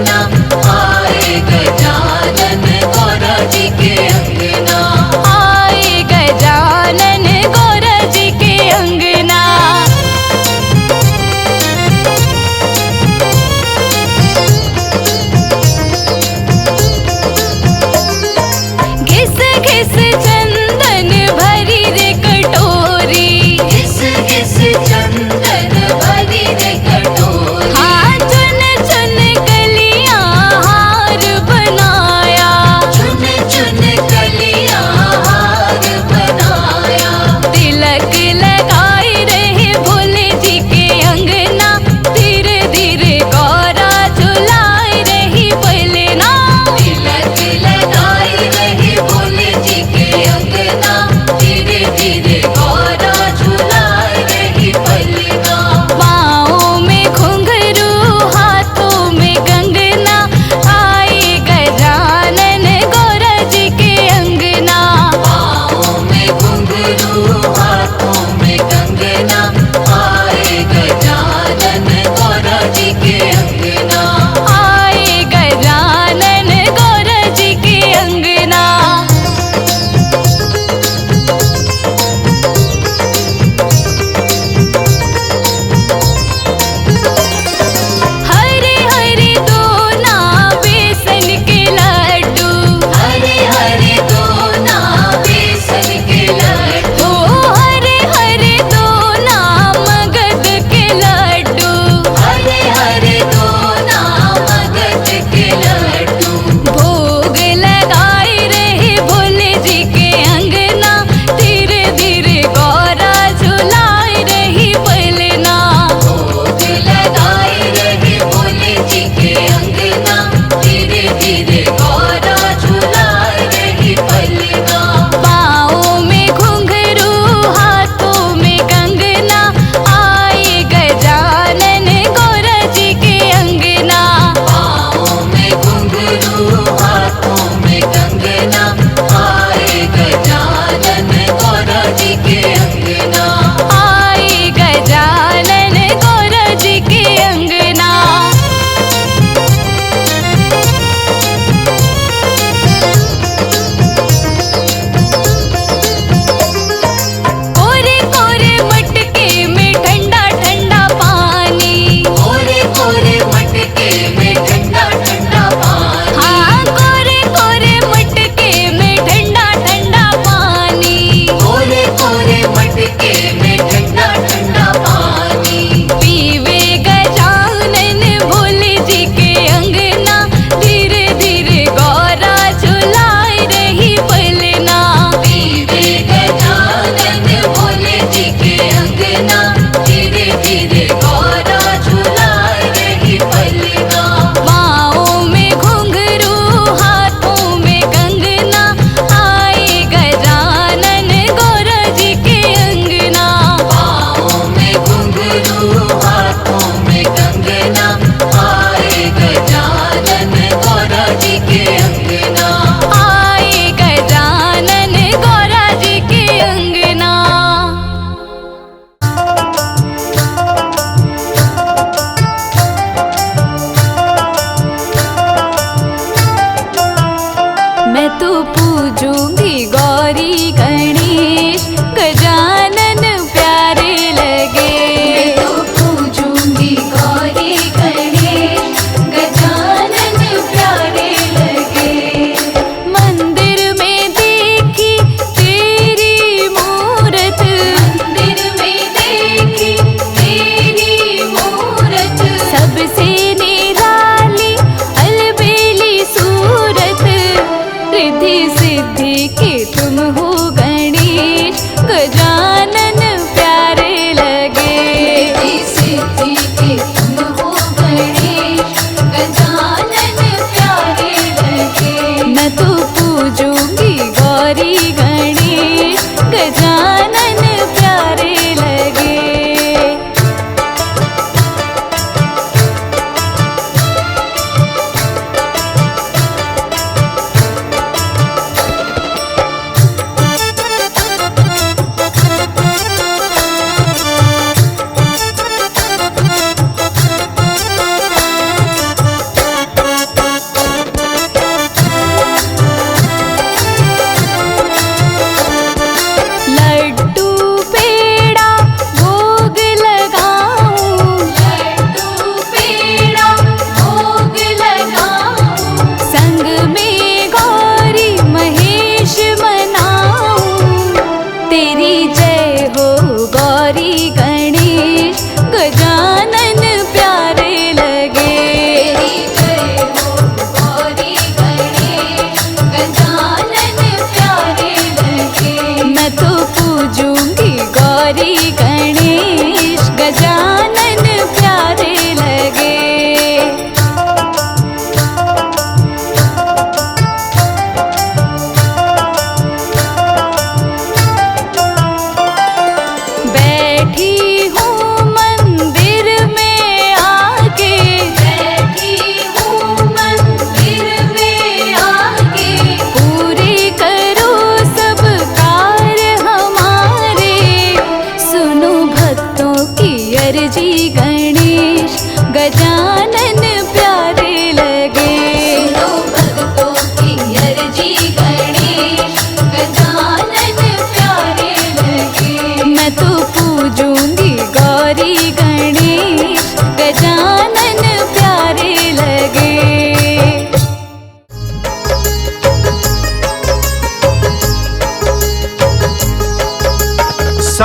अंगना, आए गजानन गौरा जी के अंगना, आए गजानन गौरा जी के अंगना। घिस घिस चंदन भरी रे कटोरी, घिस घिस चंदन भरी रे कटोरी, हाँ चुन चुन कलियां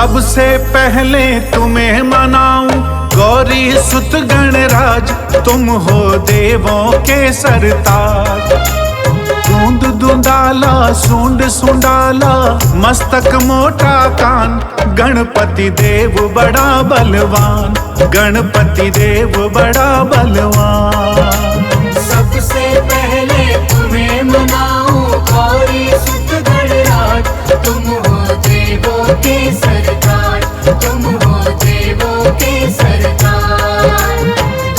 सबसे पहले तुम्हें मनाऊं गौरी सुत गणराज, तुम हो देवों के सरताज। दूंद दूंदाला सूंड सुंडाला मस्तक मोटा कान, गणपति देव बड़ा बलवान, गणपति देव बड़ा बलवान। सबसे पहले तुम्हें मनाऊं गौरी सुत गणराज, तुम हो देवों के सरदार, तुम हो देवों के सरदार।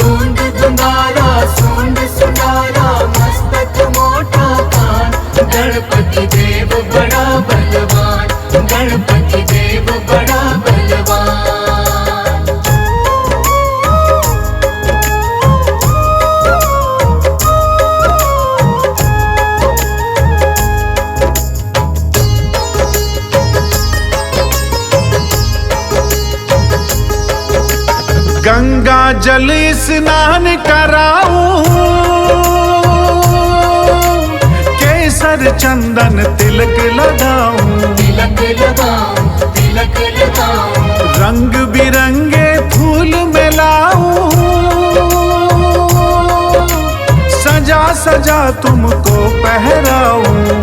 दूंद दुंदारा सूंड सुंडारा मस्तक मोटा कान, गणपति देव बड़ा बलवान, गणपति देव बड़ा बलवान। गंगा जल स्नान कराऊं, केसर चंदन तिलक लगाऊं, तिलक लगाऊं, तिलक लगाऊं। रंग बिरंगे फूल मिलाऊं, सजा सजा तुमको पहराऊं।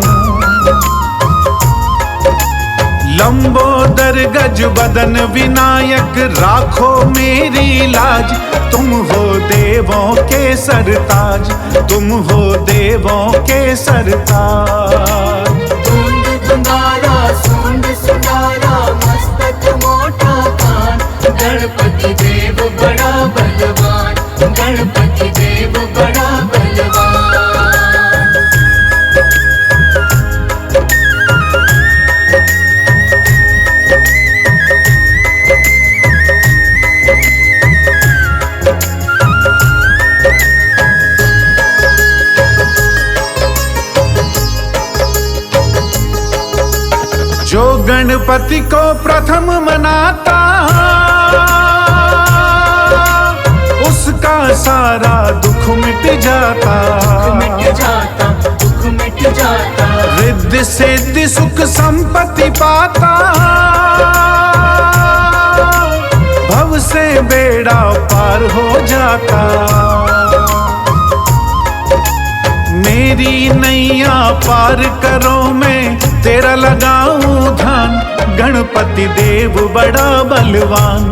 लंबोदर गज बदन विनायक राखो मेरी लाज, तुम हो देवों के सरताज, तुम हो देवों के सरताज। दूंद दुंदारा सूंड सुंडारा मस्तक मोटा कान, गणपति देव बड़ा बलवान, गणपति देव बड़ा बलवान। जो गणपति को प्रथम मनाता, उसका सारा दुख मिट जाता, मिट जाता, दुख मिट जाता। रिद्धि सिद्धि सुख संपत्ति पाता, भव से बेड़ा पार हो जाता। मेरी नैया पार करो मैं तेरा लगाऊं ध्यान, गणपति देव बड़ा बलवान,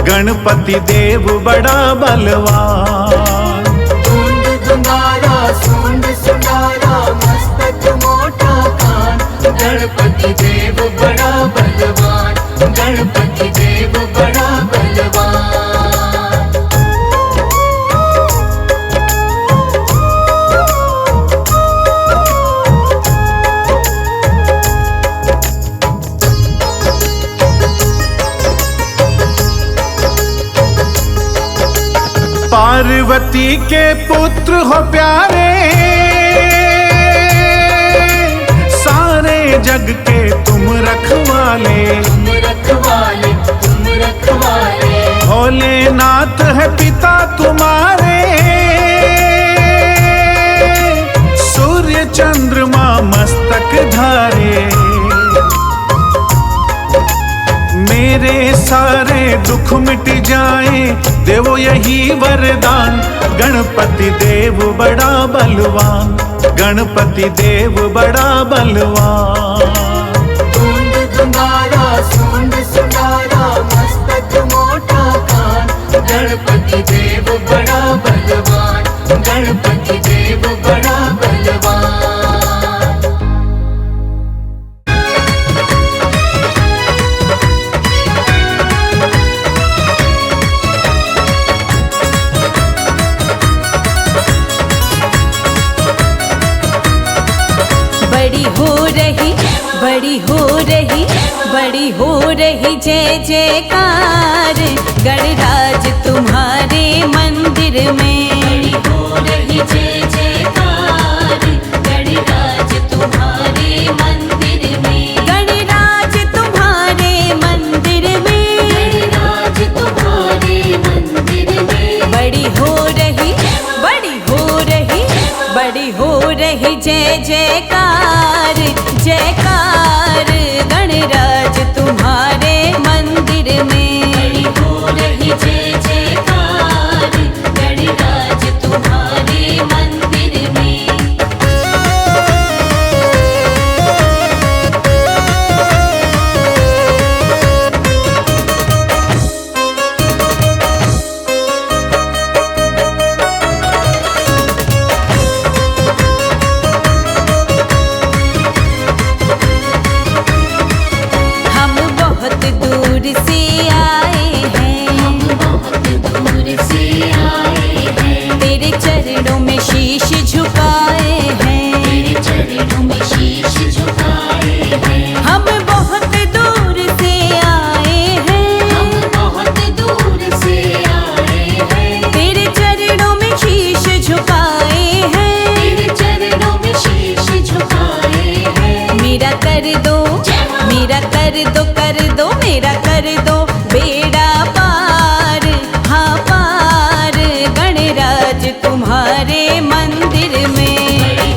गणपति देव बड़ा बलवान। दूंद दुंदारा सूंड सुंडारा मस्तक मोटा कान, गणपति देव बड़ा बलवान, गणपति देव बड़ा बलवान। पार्वती के पुत्र हो प्यारे, सारे जग के तुम रखवाले, तुम रखवाले, तुम रखवाले। भोलेनाथ है पिता तुम्हारे, सूर्य चंद्रमा मस्तक धारे। मेरे सारे दुख मिट जाए देवो यही वरदान, गणपति देव बड़ा बलवान, गणपति देव बड़ा बलवान। दूंद दुंदारा सूंड सुंडारा मस्तक मोटा कान, गणपति देव बड़ा बलवान, गणपति देव बड़ा बलवान। बड़ी हो रही, बड़ी हो रही, बड़ी हो रही जय जयकार, गणराज तुम्हारे मंदिर में। बड़ी हो रही जय जयकार, गणराज तुम्हारे मंदिर में। गणराज तुम्हारे मंदिर में, गणराज तुम्हारे मंदिर में। बड़ी हो रही, बड़ी हो रही, बड़ी हो रही जय जयकार, जयकार, गणराज तुम्हारे मंदिर रही जय जयकार, गणराज तुम्हारे मंदिर में। हम बहुत दूर से आए हैं, हम बहुत दूर से आए हैं, तेरे चरणों में शीश झुकाए हैं। तेरे चरणों में शीश झुकाए हैं। हम बहुत दूर से आए हैं, हम बहुत दूर से आए हैं, तेरे चरणों में शीश झुकाए हैं। तेरे चरणों में शीश झुकाए हैं। मेरा कर दो, मेरा कर दो, कर दो, मेरा कर दो बेड़ा पार, हाँ पार, गणराज तुम्हारे मंदिर में।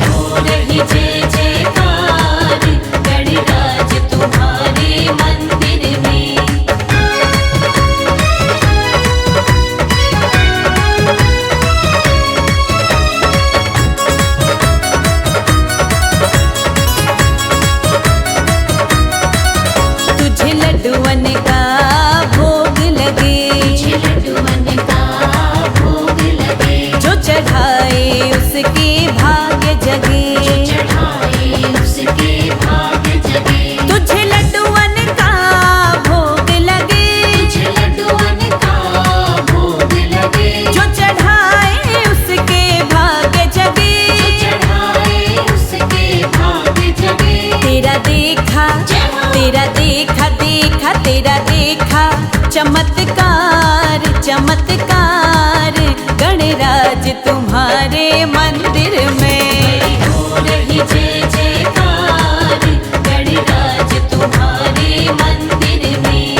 हो रही जय जयकार, गणराज तुम्हारे मंदिर में। तुझे लड्डुअन का भोग लगे, तुझे लड्डुअन का भोग लगे, जो चढ़ाए उसके भाग्य जगे। चढ़ाए उसके भाग्य जगे। तुझे लड्डुअन का भोग लगे, तुझे लड्डुअन का भोग लगे, जो चढ़ाए उसके भाग्य जगे। चढ़ाए उसके भाग्य जगे। तेरा देखा, तेरा देखा, देखा तेरा देखा चमत्कार, चमत्कार, गणराज तुम्हारे मंदिर में। हो रही जय जयकार, गणराज तुम्हारे मंदिर में।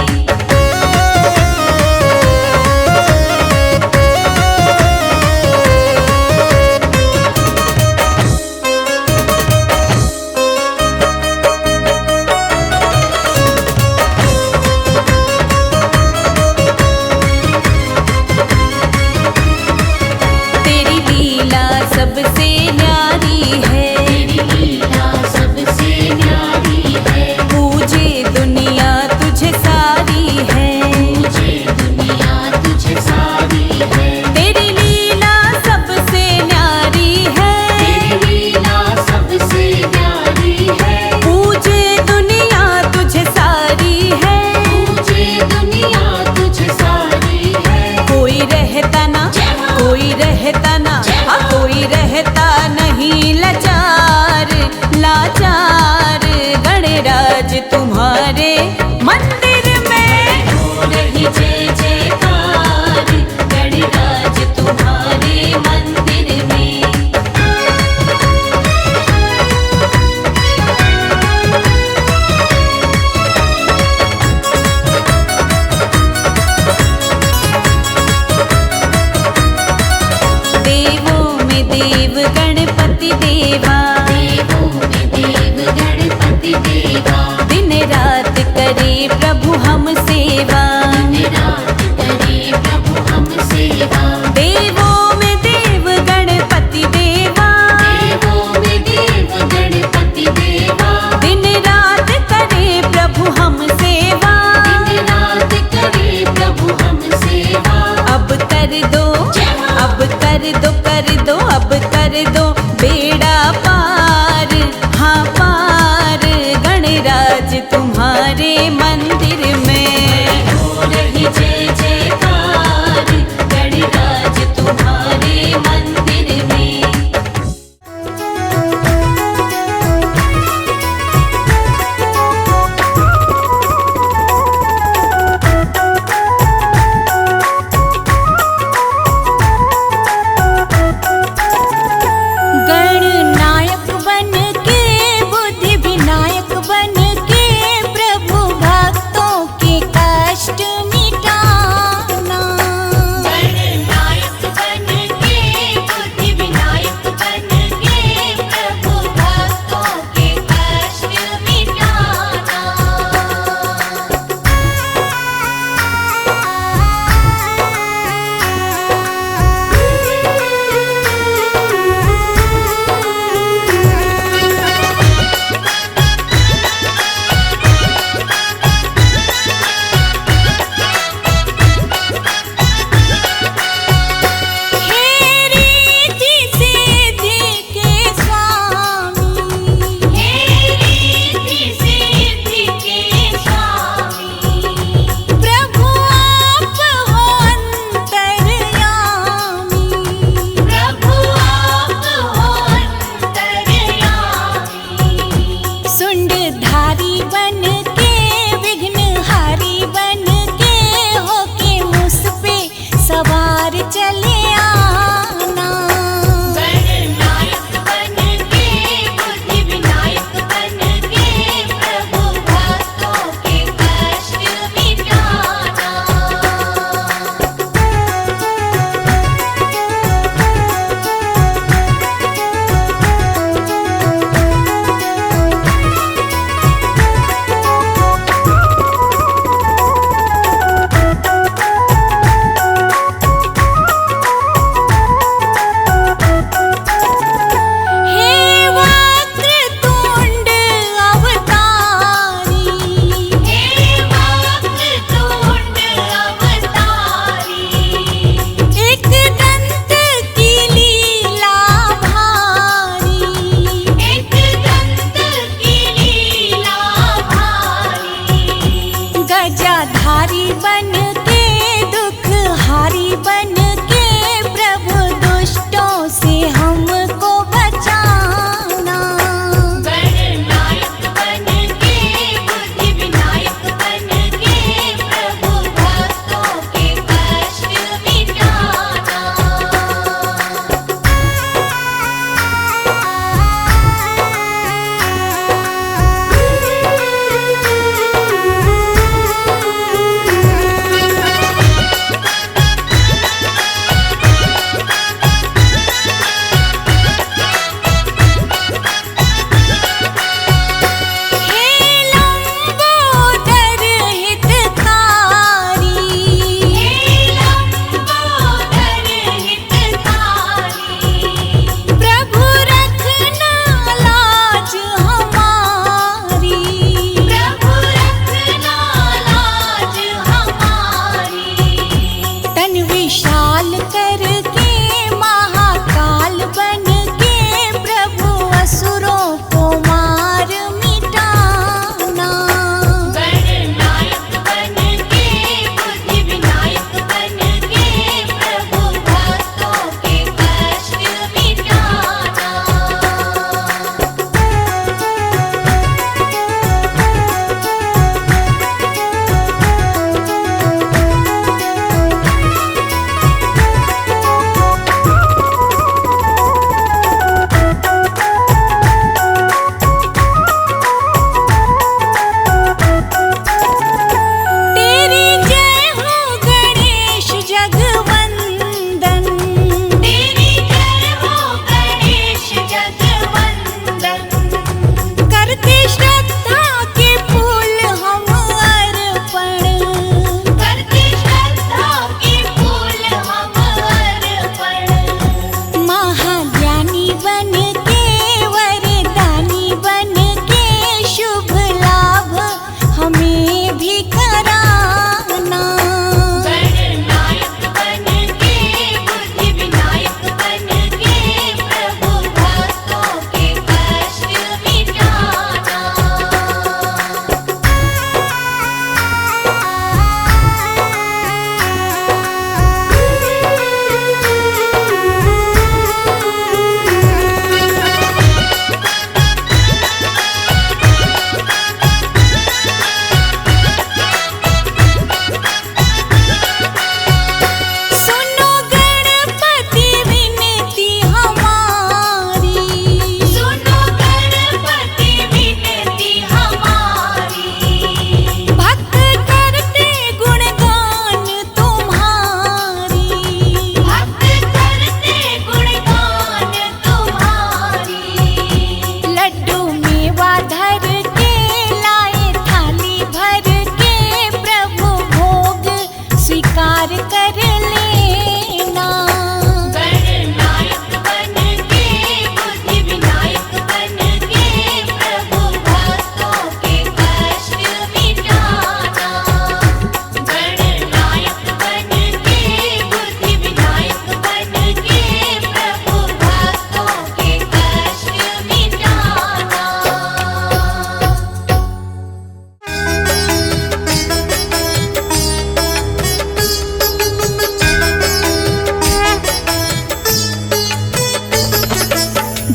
तेरी लीला सबसे न्यारी है, तेरी लीला सबसे न्यारी है। पूजे दुनिया तुझे सारी है। मुझे दुनिया तुझे सारी है। तेरी लीला सबसे न्यारी है, तेरी लीला सबसे न्यारी है। पूजे दुनिया तुझे सारी है। मुझे दुनिया तुझे सारी है। कोई रहता ना, कोई रहता ना, हाँ कोई रहता नहीं लाचार, लाचार, गणराज तुम्हारे मंदिर में। हो रही जय जयकार, गणराज तुम्हारे मंदिर में। देवों में देव गणपति देवा, देवों में देव गणपति देवा, दिन रात करे प्रभु हम सेवा। दिन रात करे प्रभु हम सेवा। देवों में देव गणपति देवा, देवों में देव गणपति देवा, दिन रात करे प्रभु हम सेवा। दिन रात करे प्रभु हम सेवा। अब कर दो, अब कर दो, कर दो, अब कर दो बेड़ा पार, हाँ पार, गणराज तुम्हारे मंदिर में। हो रही जय जयकार, गणराज तुम्हारे मंदिर में। गणनायक बन के, बुद्धि विनायक बन के, प्रभु भक्त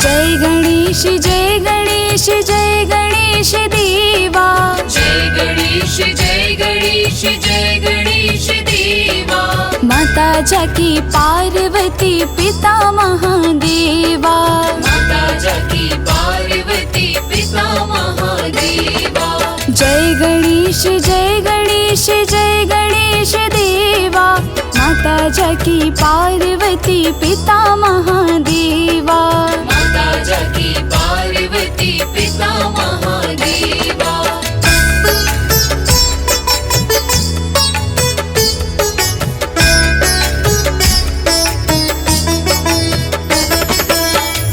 जय गणेश जय गणेश जय गणेश देवा। जय गणेश जय गणेश जय गणेश देवा। माता जाकी पार्वती पिता महादेवा। माता जाकी पार्वती पिता महादेवा। जय गणेश जय गणेश जय गणेश देवा। माता जाकी पार्वती पिता महादेवा। माता जाकी पार्वती पिता महादेवा।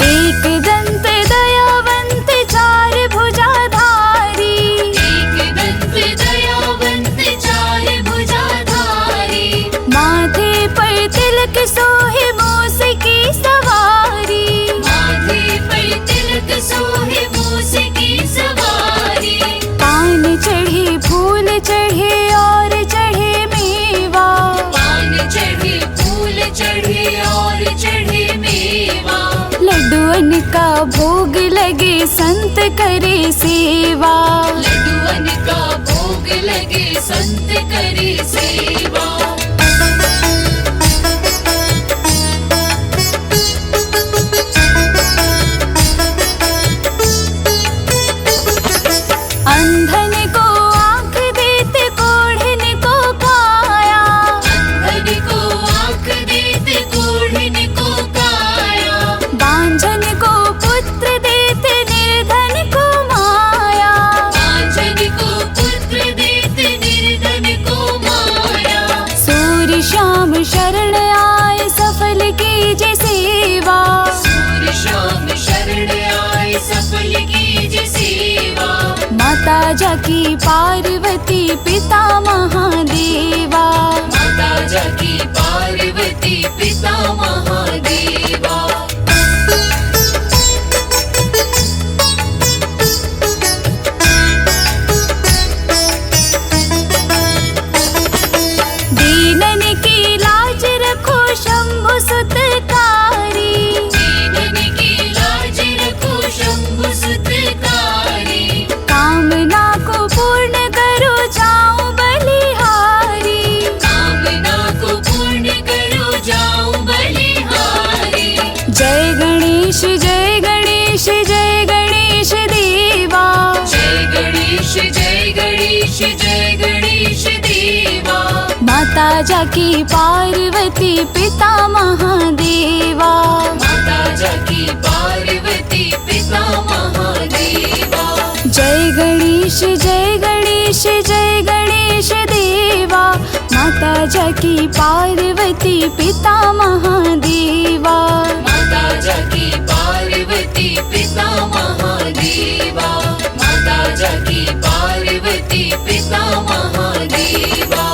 एक दंत दयावंत चार भुजाधारी। एक दंत दयावंत चार भुजाधारी। माथे पर तिलक सोहे मूस की सवारी। माथे पर तिलक सोहे मूस की सवारी। पान चढ़े फूल चढ़े और चढ़े मेवा। पान चढ़े फूल चढ़े और चढ़े मेवा। लड्डुअन का भोग लगे संत करे सेवा। लड्डुअन का भोग लगे संत करे सेवा। अंधन को आँख देते कोढ़न को काया। अंधन को आँख देते कोढ़न को काया। बांझन को पुत्र देते निर्धन को माया। बांझन को पुत्र देते निर्धन को माया। सूर्य श्याम शरण आए सफल कीजे सेवा। सूर्य शाम शरण आए सफल कीजिए सेवा। माता जाकी पार्वती पिता महादेवा। माता जाकी पार्वती पिता महादेवा। दीनन की लाज रखो शंभु सुतकारी। दीनन की लाज रखो शंभु सुतकारी। कामना को पूर्ण करो जाऊं बलिहारी। कामना को पूर्ण करो जाऊं बलिहारी। जय गणेश जय गणेश जय गणेश देवा। जय गणेश जय गणेश जय गणेश देवा। माता जाकी पार्वती पिता महादेवा। माता जाकी पार्वती पिता महादेवा। जय गणेश जय गणेश जय गणेश देवा। माता जाकी पार्वती पिता महादेवा। माता जाकी पार्वती पिता महादेवा। माता जाकी पार्वती पिता महादेवा।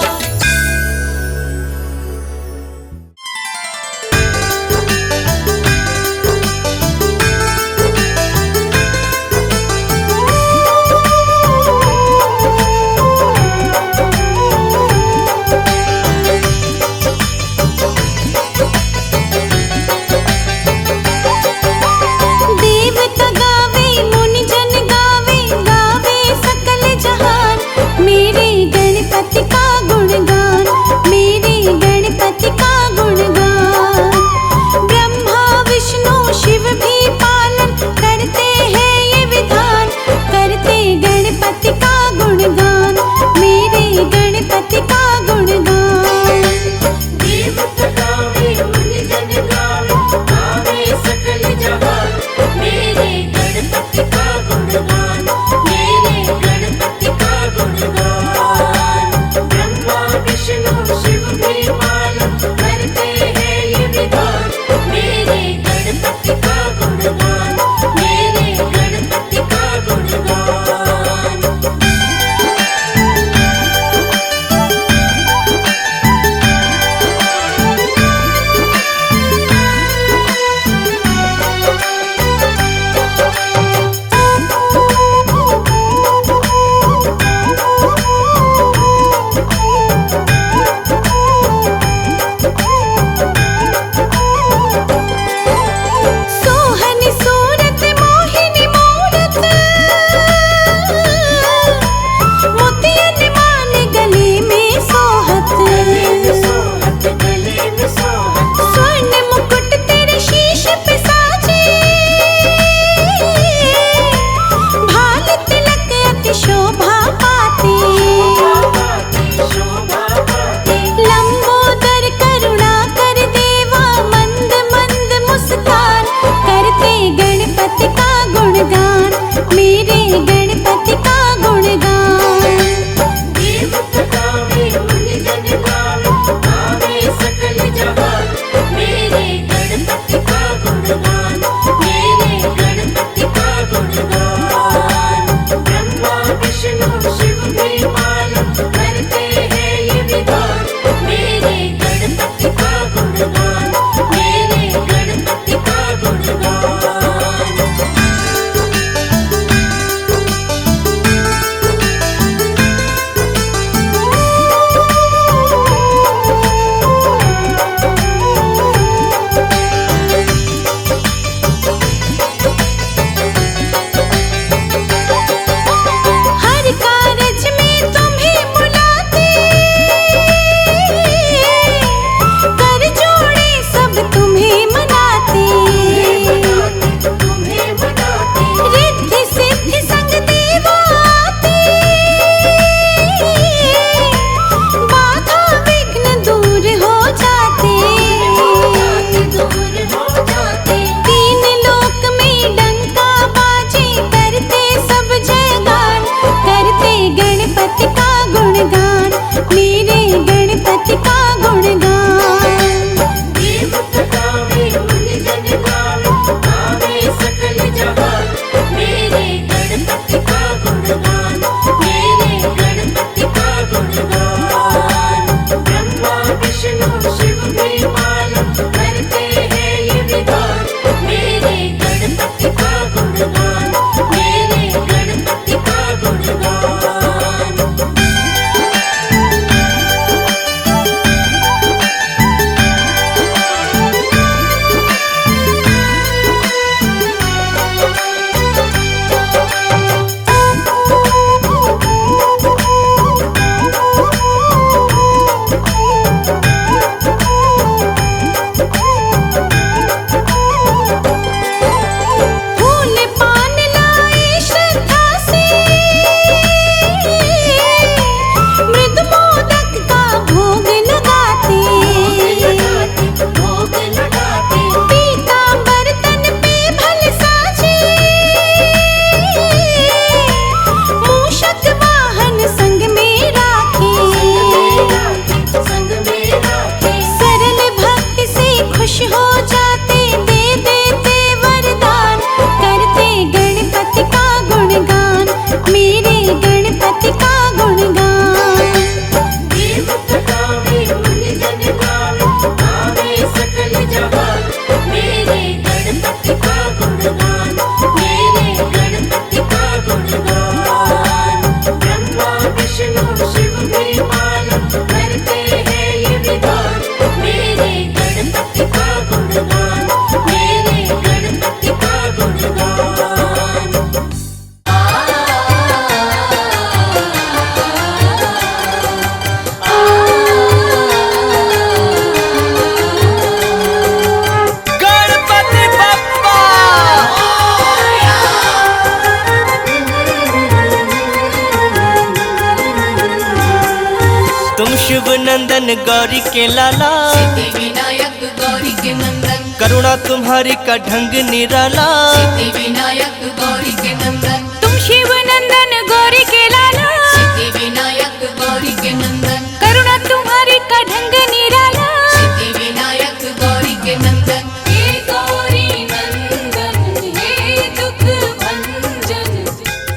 नंदन गौरी के लाला, सिद्धि विनायक गौरी के नंदन, करुणा तुम्हारी का ढंग निराला। सिद्धि विनायक गौरी के नंदन, तुम शिव नंदन गौरी के लाला, सिद्धि विनायक गौरी के नंदन, करुणा तुम्हारी का ढंग निराला। सिद्धि विनायक गौरी के नंदन, हे गौरी नंदन हे दुख भंजन,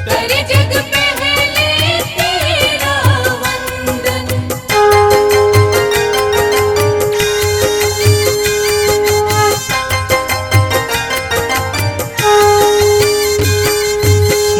करे जग पहले तेरा वंदन।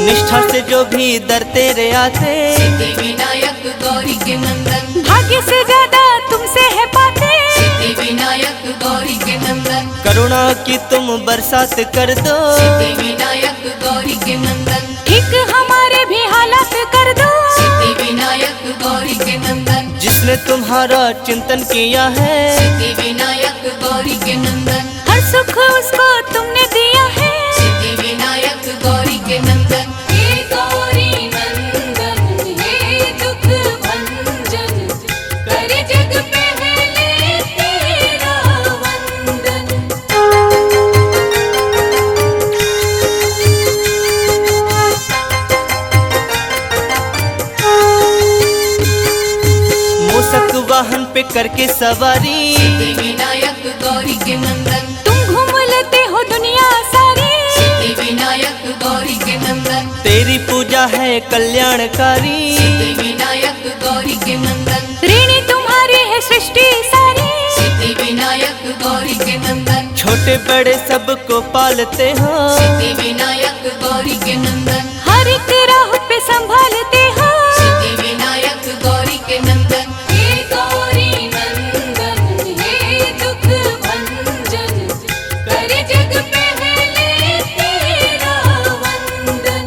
निष्ठा से जो भी दर तेरे आते, सिद्धि विनायक गौरी के नंदन, भाग्य से ज्यादा तुमसे है पाते, सिद्धि विनायक गौरी के नंदन, करुणा की तुम बरसात कर दो। सिद्धि विनायक गौरी के नंदन, ठीक हमारे भी हालात कर दो। सिद्धि विनायक गौरी के नंदन, जिसने तुम्हारा चिंतन किया है, सिद्धि विनायक गौरी के नंदन, हर सुख उसको तुमने दिया है। सिद्धि विनायक गौरी के नंदन, हे गौरी नंदन हे दुख भंजन, करे जग पहले तेरा वंदन। मूसक वाहन पे करके सवारी, सिद्धि विनायक गौरी के नंदन, तुम घूम लेते हो दुनिया सारी, सिद्धि विनायक गौरी के नंदन, तेरी पूजा है कल्याणकारी। सिद्धि विनायक गौरी के नंदन, ऋणी तुम्हारी है सृष्टि सारी, सिद्धि विनायक गौरी के नंदन, छोटे बड़े सबको पालते हो, सिद्धि विनायक गौरी के नंदन, हर एक राह पे संभालते हो। सिद्धि विनायक गौरी के नंदन, हे गौरी नंदन हे दुख भंजन, करे जग पहले तेरा वंदन।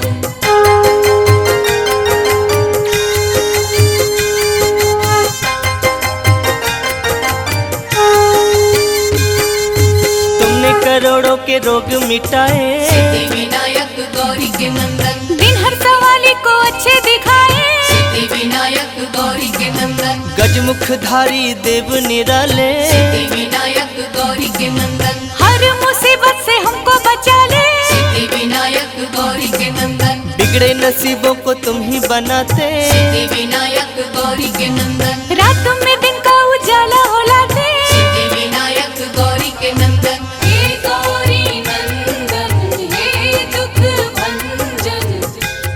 तुमने करोड़ों के रोग मिटाए, सिद्धि विनायक गौरी के नंदन, दिन हर सवाली को अच्छे दिखाए। सिद्धि विनायक गौरी के नंदन, गजमुखधारी देव निराले, सिद्धि विनायक गौरी के नंदन, हर मुसीबत से हमको बचा ले। सिद्धि विनायक गौरी के नंदन, बिगड़े नसीबों को तुम ही बनाते, सिद्धि विनायक गौरी के नंदन, रात में दिन का उजाला हो लाते। सिद्धि विनायक गौरी के नंदन, हे गौरी नंदन हे दुख भंजन,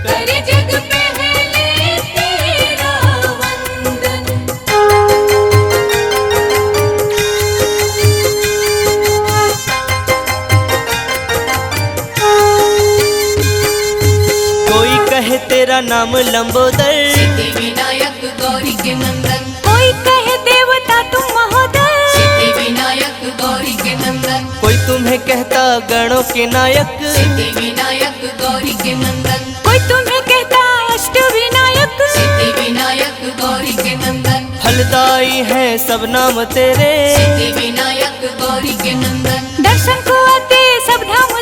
करे जग पहले तेरा वंदन। कोई कहे तेरा नाम लंबोदर, सिद्धि विनायक गौरी के नंदन, कोई कहे देवता तुम महोदय, सिद्धि विनायक गौरी के नंदन, कोई तुम्हें कहता गणों के नायक। सिद्धि विनायक गौरी के नंदन, कोई तुम्हें कहता अष्ट विनायक। सिद्धि विनायक गौरी के नंदन, फलदाई है सब नाम तेरे, सिद्धि विनायक गौरी के नंदन, दर्शन को आते सब धाम